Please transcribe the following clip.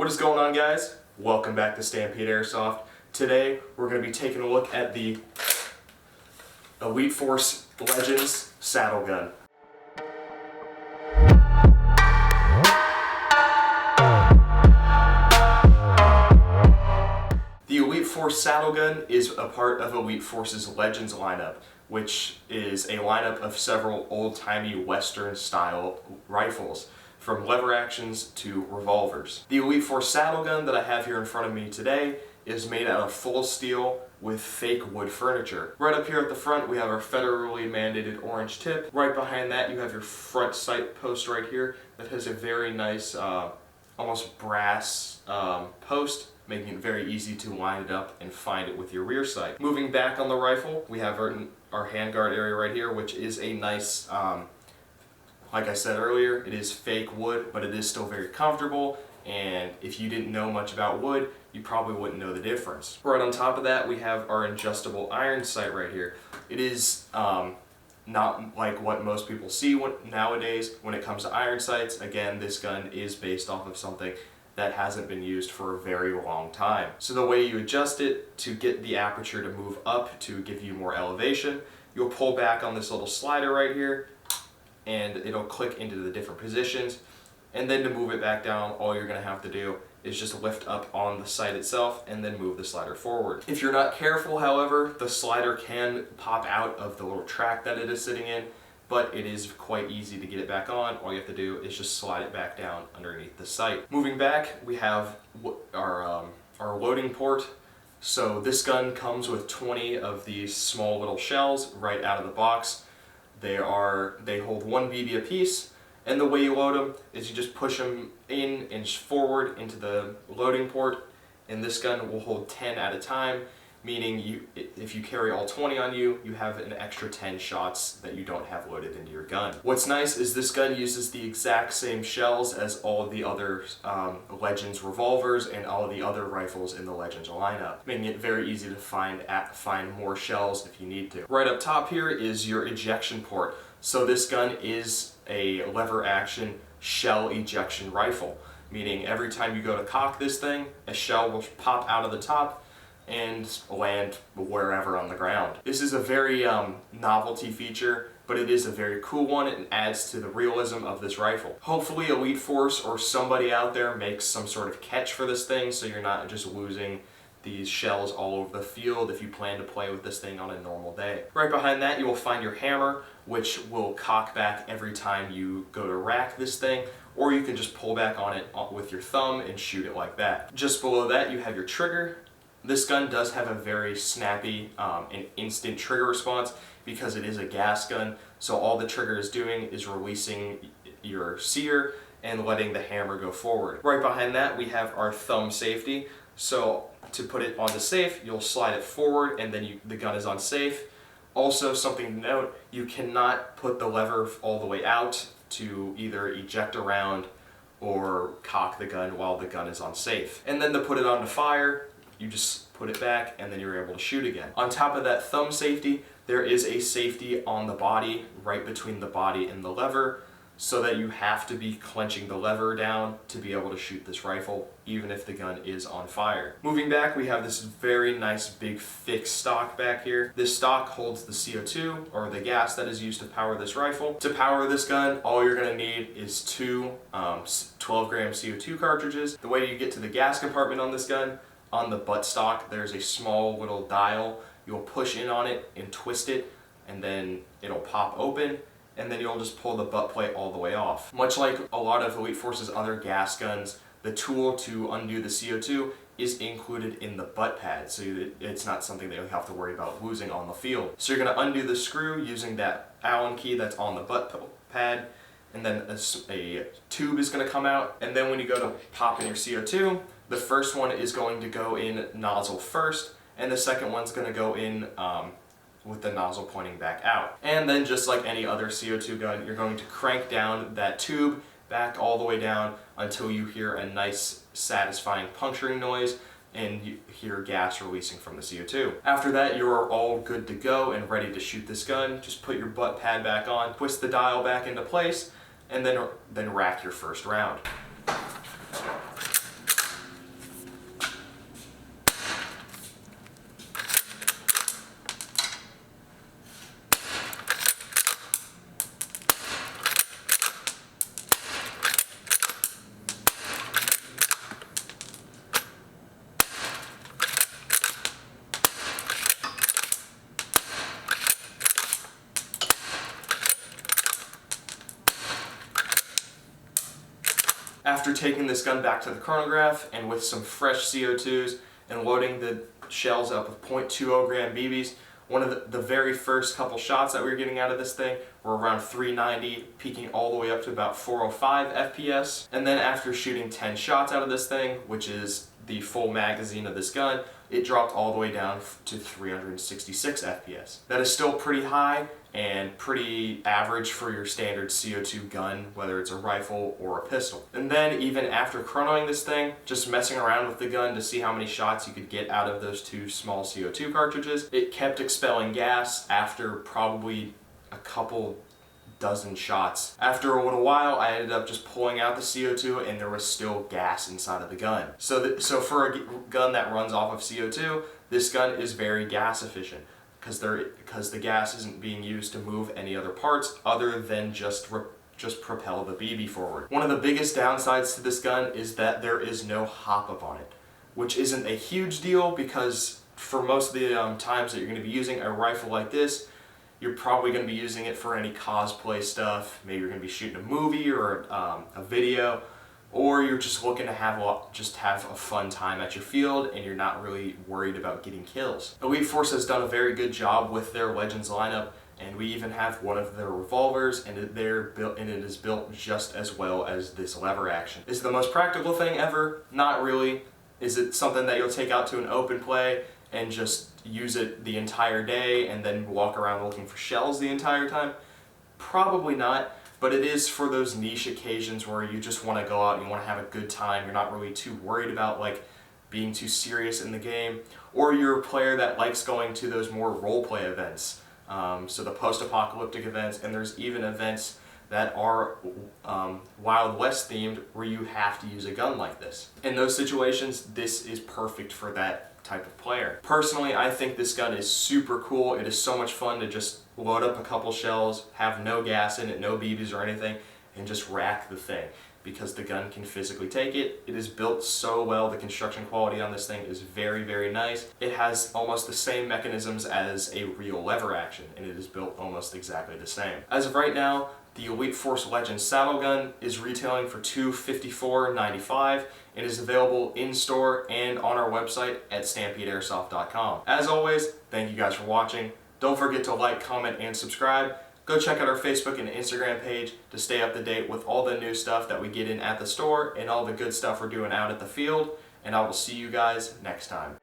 What is going on, guys? Welcome back to Stampede Airsoft. Today we're going to be taking a look at the Elite Force Legends saddle gun. The Elite Force saddle gun is a part of Elite Force's Legends lineup, which is a lineup of several old-timey Western style rifles, from lever actions to revolvers. The Elite Force saddle gun that I have here in front of me today is made out of full steel with fake wood furniture. Right up here at the front we have our federally mandated orange tip. Right behind that you have your front sight post right here that has a very nice almost brass post, making it very easy to line it up and find it with your rear sight. Moving back on the rifle, we have our handguard area right here, which is a nice like I said earlier, it is fake wood, but it is still very comfortable, and if you didn't know much about wood, you probably wouldn't know the difference. Right on top of that, we have our adjustable iron sight right here. It is not like what most people see nowadays when it comes to iron sights. Again, this gun is based off of something that hasn't been used for a very long time. So the way you adjust it to get the aperture to move up to give you more elevation, you'll pull back on this little slider right here, and it'll click into the different positions, and then to move it back down, all you're going to have to do is just lift up on the sight itself and then move the slider forward. If you're not careful, however, the slider can pop out of the little track that it is sitting in, but it is quite easy to get it back on. All you have to do is just slide it back down underneath the sight. Moving back, we have our loading port. So this gun comes with 20 of these small little shells right out of the box. They hold 1 BB apiece, and the way you load them is you just push them in and forward into the loading port, and this gun will hold 10 at a time, meaning if you carry all 20 on you, you have an extra 10 shots that you don't have loaded into your gun. What's nice is this gun uses the exact same shells as all of the other Legends revolvers and all of the other rifles in the Legends lineup, making it very easy to find more shells if you need to. Right up top here is your ejection port. So this gun is a lever action shell ejection rifle, meaning every time you go to cock this thing, a shell will pop out of the top and land wherever on the ground. This is a very novelty feature, but it is a very cool one and adds to the realism of this rifle. Hopefully Elite Force or somebody out there makes some sort of catch for this thing, so you're not just losing these shells all over the field if you plan to play with this thing on a normal day. Right behind that you will find your hammer, which will cock back every time you go to rack this thing, or you can just pull back on it with your thumb and shoot it like that. Just below that you have your trigger. This gun does have a very snappy and instant trigger response because it is a gas gun, so all the trigger is doing is releasing your sear and letting the hammer go forward. Right behind that we have our thumb safety. So to put it onto safe, you'll slide it forward and then the gun is on safe. Also, something to note, you cannot put the lever all the way out to either eject a round or cock the gun while the gun is on safe. And then to put it onto fire, you just put it back and then you're able to shoot again. On top of that thumb safety, there is a safety on the body, right between the body and the lever, so that you have to be clenching the lever down to be able to shoot this rifle, even if the gun is on fire. Moving back, we have this very nice big thick stock back here. This stock holds the CO2, or the gas that is used to power this rifle. To power this gun, all you're gonna need is 2 12-gram CO2 cartridges. The way you get to the gas compartment on this gun, on the butt stock, there's a small little dial. You'll push in on it and twist it, and then it'll pop open, and then you'll just pull the butt plate all the way off. Much like a lot of Elite Force's other gas guns, the tool to undo the CO2 is included in the butt pad, so it's not something that you have to worry about losing on the field. So you're going to undo the screw using that Allen key that's on the butt pad, and then a tube is going to come out, and then when you go to pop in your CO2, the first one is going to go in nozzle first, and the second one's going to go in with the nozzle pointing back out. And then just like any other CO2 gun, you're going to crank down that tube back all the way down until you hear a nice satisfying puncturing noise and you hear gas releasing from the CO2. After that, you are all good to go and ready to shoot this gun. Just put your butt pad back on, twist the dial back into place, and then rack your first round. After taking this gun back to the chronograph and with some fresh CO2s and loading the shells up with .20 gram BBs, one of the very first couple shots that we were getting out of this thing were around 390, peaking all the way up to about 405 FPS. And then after shooting 10 shots out of this thing, which is the full magazine of this gun, it dropped all the way down to 366 FPS. That is still pretty high and pretty average for your standard CO2 gun, whether it's a rifle or a pistol. And then even after chronoing this thing, just messing around with the gun to see how many shots you could get out of those two small CO2 cartridges, it kept expelling gas after probably a couple dozen shots. After a little while, I ended up just pulling out the CO2 and there was still gas inside of the gun. So for a gun that runs off of CO2, this gun is very gas efficient because the gas isn't being used to move any other parts other than just propel the BB forward. One of the biggest downsides to this gun is that there is no hop-up on it, which isn't a huge deal because for most of the times that you're going to be using a rifle like this, you're probably going to be using it for any cosplay stuff. Maybe you're going to be shooting a movie or a video, or you're just looking to have a fun time at your field and you're not really worried about getting kills. Elite Force has done a very good job with their Legends lineup, and we even have one of their revolvers, and it is built just as well as this lever action. Is it the most practical thing ever? Not really. Is it something that you'll take out to an open play and just use it the entire day and then walk around looking for shells the entire time? Probably not, but it is for those niche occasions where you just want to go out and you want to have a good time. You're not really too worried about like being too serious in the game, or you're a player that likes going to those more role-play events. So the post-apocalyptic events, and there's even events that are Wild West themed where you have to use a gun like this. In those situations, this is perfect for that type of player. Personally, I think this gun is super cool. It is so much fun to just load up a couple shells, have no gas in it, no BBs or anything, and just rack the thing because the gun can physically take it. It is built so well. The construction quality on this thing is very, very nice. It has almost the same mechanisms as a real lever action, and it is built almost exactly the same. As of right now, the Elite Force Legends saddle gun is retailing for $254.95 and is available in-store and on our website at StampedeAirsoft.com. As always, thank you guys for watching. Don't forget to like, comment, and subscribe. Go check out our Facebook and Instagram page to stay up to date with all the new stuff that we get in at the store and all the good stuff we're doing out at the field. And I will see you guys next time.